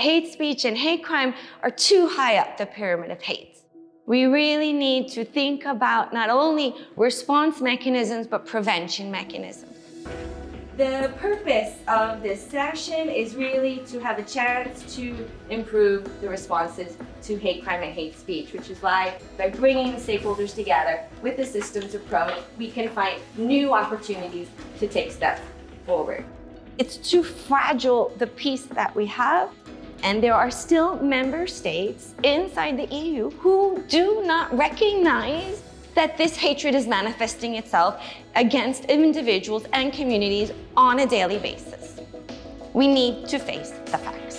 hate speech and hate crime are too high up the pyramid of hate. We really need to think about not only response mechanisms, but prevention mechanisms. The purpose of this session is really to have a chance to improve the responses to hate crime and hate speech, which is why by bringing the stakeholders together with the systems approach, we can find new opportunities to take steps forward. It's too fragile, the peace that we have, and there are still member states inside the EU who do not recognize that this hatred is manifesting itself against individuals and communities on a daily basis. We need to face the facts.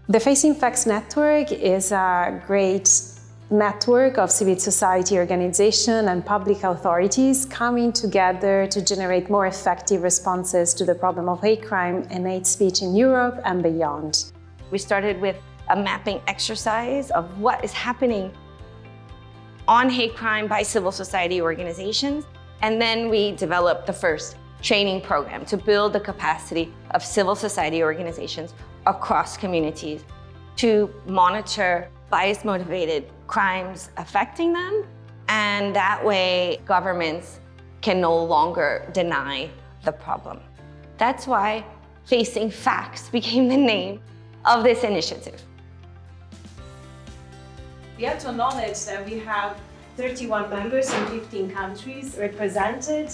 The Facing Facts Network is a great network of civil society organizations and public authorities coming together to generate more effective responses to the problem of hate crime and hate speech in Europe and beyond. We started with a mapping exercise of what is happening on hate crime by civil society organizations, and then we developed the first training program to build the capacity of civil society organizations across communities to monitor bias-motivated crimes affecting them, and that way governments can no longer deny the problem. That's why Facing Facts became the name of this initiative. We have to acknowledge that we have 31 members in 15 countries represented.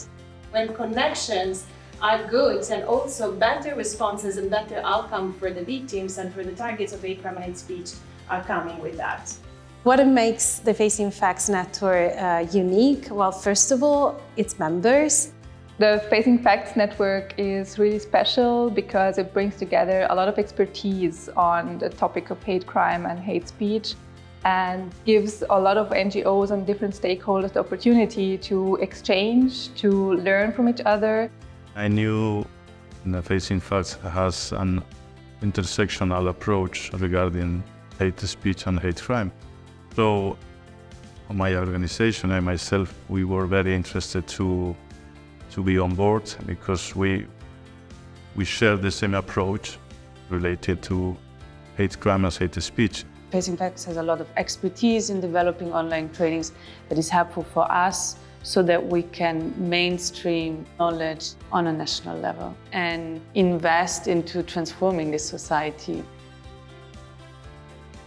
When connections are good and also better responses and better outcome for the victims and for the targets of hate crime and hate speech are coming with that. What makes the Facing Facts Network unique? Well, first of all, its members. The Facing Facts Network is really special because it brings together a lot of expertise on the topic of hate crime and hate speech and gives a lot of NGOs and different stakeholders the opportunity to exchange, to learn from each other. I knew the Facing Facts has an intersectional approach regarding hate speech and hate crime. So my organization and myself, we were very interested to be on board because we share the same approach related to hate crime and hate speech. Facing Facts has a lot of expertise in developing online trainings that is helpful for us so that we can mainstream knowledge on a national level and invest into transforming this society.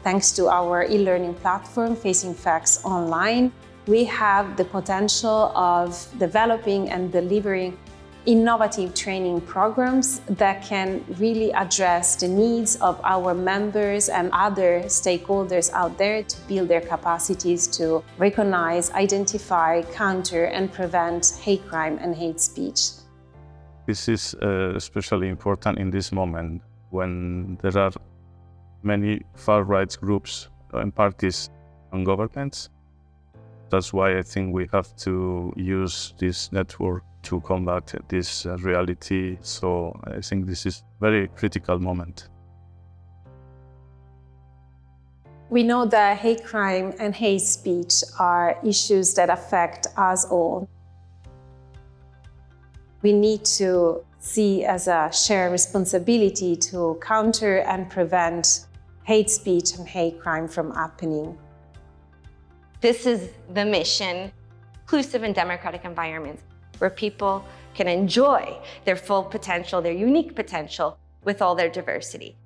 Thanks to our e-learning platform, Facing Facts Online, we have the potential of developing and delivering innovative training programs that can really address the needs of our members and other stakeholders out there to build their capacities to recognize, identify, counter, and prevent hate crime and hate speech. This is especially important in this moment when there are many far-right groups and parties and governments. That's why I think we have to use this network to combat this reality. So I think this is a very critical moment. We know that hate crime and hate speech are issues that affect us all. We need to see as a shared responsibility to counter and prevent hate speech and hate crime from happening. This is the mission, inclusive and democratic environments where people can enjoy their full potential, their unique potential with all their diversity.